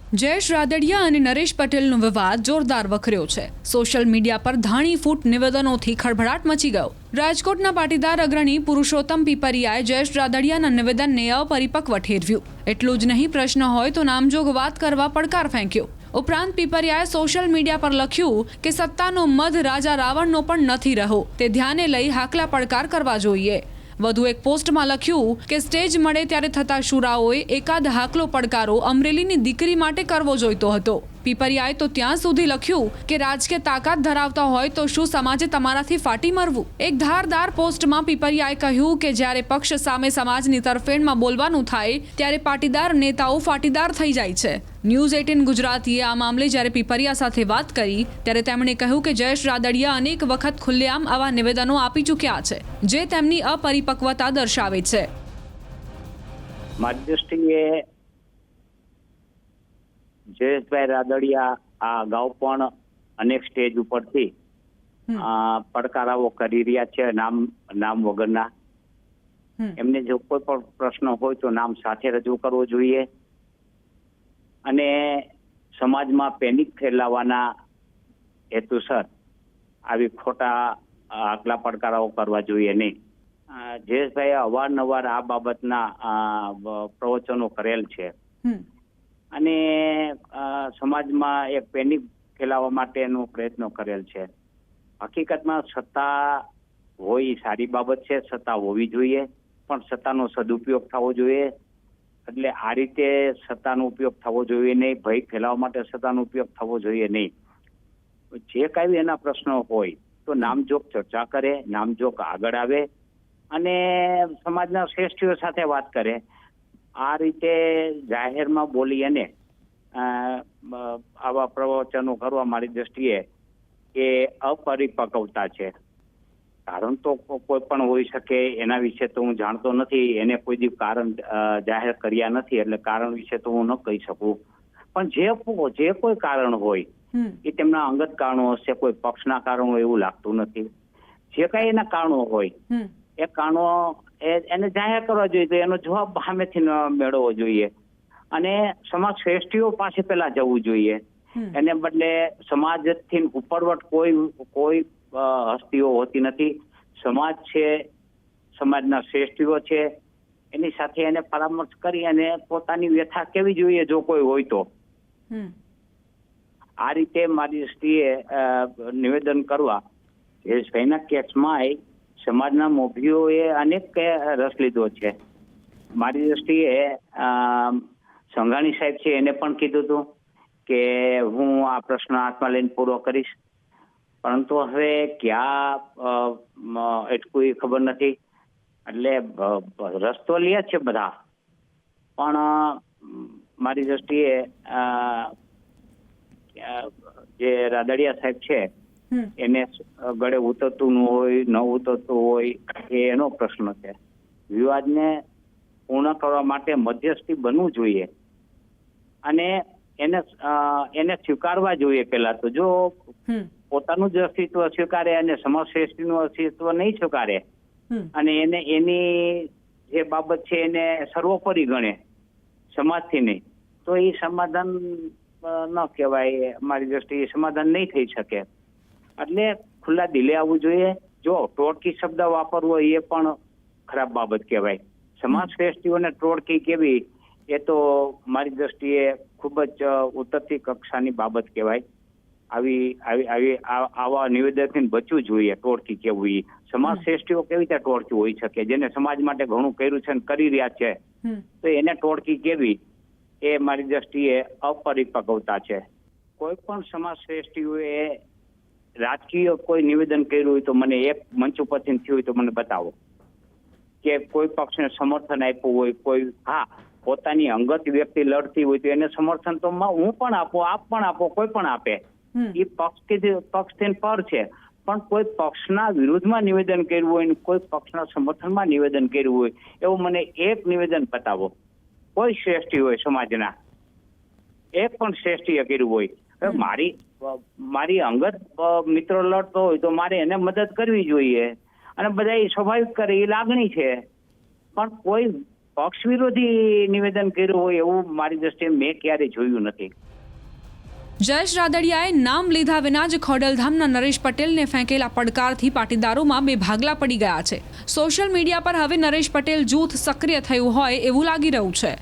જયેશ રાદડિયા અને નરેશ પટેલનો વિવાદ જોરદાર વકર્યો છે। સોશિયલ મીડિયા પર ધાણીફૂટ નિવેદનોથી ખળભળાટ મચી ગયો। રાજકોટના પાટીદાર અગ્રણી પુરુષોત્તમ પીપરિયાએ જયેશ રાદડિયાના નિવેદનને અપરિપક્વ ઠેરવ્યું। એટલું જ નહીં, પ્રશ્ન હોય તો નામજોગ વાત કરવા પડકાર ફેંક્યો। ઉપરાંત પીપરિયાએ સોશિયલ મીડિયા પર લખ્યું કે સત્તાનો મધ રાજા રાવણનો પણ નથી રહ્યો, તે ધ્યાને લઈ હાકલા પડકાર કરવા જોઈએ। વધુ એક પોસ્ટમાં લખ્યું કે સ્ટેજ મળે ત્યારે થતા શુરાઓએ એકાદ હાકલો પડકારો અમરેલીની દીકરી માટે કરવો જોઈતો હતો। પીપરિયાએ તો ત્યાં સુધી લખ્યું કે રાજકીય તાકાત ધરાવતા હોય તો શું સમાજે તમારાથી ફાટી મરવું। એક ધારદાર પોસ્ટમાં પીપરિયાએ કહ્યું કે જ્યારે પક્ષ સામે સમાજની તરફેણમાં બોલવાનું થાય ત્યારે પાટીદાર નેતાઓ ફાટીદાર થઈ જાય છે। ન્યૂઝ 18 ગુજરાતીએ આ મામલે જ્યારે પીપરિયા સાથે વાત કરી ત્યારે તેમણે કહ્યું કે જયેશ રાદડિયા અનેક વખત ખુલ્લેઆમ આવા નિવેદનો આપી ચૂક્યા છે, જે તેમની અપરિપક્વતા દર્શાવે છે। મારી દૃષ્ટિએ જયેશભાઈ રાદડિયા આ અગાઉ પણ અનેક સ્ટેજ ઉપરથી પડકારાઓ કરી રહ્યા છે નામ વગરના। એમને જો કોઈ પણ પ્રશ્ન હોય તો નામ સાથે રજૂ કરવો જોઈએ અને સમાજમાં પેનિક ફેલાવવાના હેતુસર આવી ખોટા આકલા પડકારાઓ કરવા જોઈએ નહીં। જયેશભાઈએ અવારનવાર આ બાબતના પ્રવચનો કરેલ છે અને સમાજમાં એક પેનિક ફેલાવવા માટેનો પ્રયત્નો કરેલ છે। હકીકતમાં સત્તા હોય સારી બાબત છે, સત્તા હોવી જોઈએ, પણ સત્તાનો સદુપયોગ થવો જોઈએ। એટલે આ રીતે સત્તાનો ઉપયોગ થવો જોઈએ નહીં, ભય ફેલાવવા માટે સત્તાનો ઉપયોગ થવો જોઈએ નહીં। જે કાંઈ એના પ્રશ્નો હોય તો નામજોગ ચર્ચા કરે, નામજોગ આગળ આવે અને સમાજના શ્રેષ્ઠીઓ સાથે વાત કરે। આ રીતે જાહેરમાં બોલી અને આવા પ્રવચનો કરવા મારી દ્રષ્ટિએ એ અપરિપક્વતા છે। કારણ તો કોઈ પણ હોઈ શકે, એના વિશે તો હું જાણતો નથી, એને કોઈ દી કારણ જાહેર કર્યા નથી, એટલે કારણ વિશે તો હું ન કહી શકું। પણ જે કોઈ કારણ હોય એ તેમના અંગત કારણો હશે, કોઈ પક્ષના કારણો એવું લાગતું નથી। જે કાંઈ એના કારણો હોય એ કારણો એને જાહેર કરવા જોઈએ, તો એનો જવાબ સામેથી મેળવવો જોઈએ અને સમાજ શ્રેષ્ઠીઓ પાસે પહેલા જવું જોઈએ। એને બદલે સમાજથી ઉપરવટ કોઈ હસ્તીઓ હોતી નથી। સમાજ છે, સમાજના શ્રેષ્ઠીઓ છે, એની સાથે એને પરામર્શ કરી અને પોતાની વ્યથા કેવી જોઈએ જો કોઈ હોય તો। આ રીતે મારી દ્રષ્ટિએ નિવેદન કરવા જયેશભાઈના કેસમાં સમાજના મોભીઓએ અનેક રસ લીધો છે। મારી દ્રષ્ટિએ સંઘાણી સાહેબ છે, એને પણ કીધું હતું કે હું આ પ્રશ્ન હાથમાં લઈને પૂરો કરીશ, પરંતુ હવે ક્યાં એટલું ખબર નથી। એટલે રસ્તો લે છે બધા, પણ મારી દ્રષ્ટિએ જે રાદડિયા સાહેબ છે એને ગળે ઉતરતું ન હોય, ન ઉતરતું હોય એ એનો પ્રશ્ન છે। વિવાદને પૂર્ણ કરવા માટે મધ્યસ્થી બનવું જોઈએ અને એને સ્વીકારવા જોઈએ। પેલા તો જો પોતાનું જ અસ્તિત્વ સ્વીકારે અને સમાજ શ્રેષ્ઠીનું અસ્તિત્વ નહીં સ્વીકારે અને એની જે બાબત છે એને સર્વોપરી ગણે સમાજથી નહીં, તો એ સમાધાન ન કહેવાય। મારી દ્રષ્ટિએ સમાધાન નહીં થઈ શકે। એટલે ખુલ્લા દિલે આવવું જોઈએ। જો ટોળકી શબ્દ વાપરવો એ પણ ખરાબ બાબત કહેવાય। સમાજ શ્રેષ્ઠીઓને ટોળકી કેવી એ તો મારી દ્રષ્ટિએ ખૂબ જ ઉતરતી કક્ષાની બાબત કહેવાય। આવા નિવેદનથી બચવું જોઈએ। ટોળકી કેવું એ સમાજ શ્રેષ્ઠીઓ કેવી રીતે ટોળકી હોઈ શકે, જેને સમાજ માટે ઘણું કર્યું છે અને કરી રહ્યા છે, તો એને ટોળકી કેવી એ મારી દ્રષ્ટિએ અપરિપક્વતા છે। કોઈ પણ સમાજ શ્રેષ્ઠીઓએ રાજકીય કોઈ નિવેદન કર્યું હોય તો મને એક મંચ ઉપરથી થયું હોય તો મને બતાવો કે કોઈ પક્ષને સમર્થન આપ્યું હોય। કોઈ પોતાની અંગત વ્યક્તિ લડતી હોય તો એને સમર્થન તો હું પણ આપો, આપ પણ આપો, કોઈ પણ આપે, એ પક્ષથી પર છે। પણ કોઈ પક્ષના વિરુદ્ધમાં નિવેદન કર્યું હોય ને કોઈ પક્ષના સમર્થનમાં નિવેદન કર્યું હોય એવું મને એક નિવેદન બતાવો। કોઈ શ્રેષ્ઠી હોય સમાજના, એક પણ શ્રેષ્ઠીએ કર્યું હોય। મારી અંગત મિત્રો લડતો હોય તો મારે એને મદદ કરવી જોઈએ અને બધા સ્વાભાવિક કરે, એ લાગણી છે। પણ કોઈ પક્ષ વિરોધી નિવેદન કર્યું હોય એવું મારી દ્રષ્ટિએ મેં ક્યારેય જોયું નથી. જયેશ રાદડિયાએ નામ લીધા વિના જ ખોડલધામના નરેશ પટેલને ફેંકેલા પડકારથી પાટીદારોમાં બે ભાગલા પડી ગયા છે. સોશિયલ મીડિયા પર હવે નરેશ પટેલ જૂથ સક્રિય થયું હોય એવું લાગી રહ્યું છે.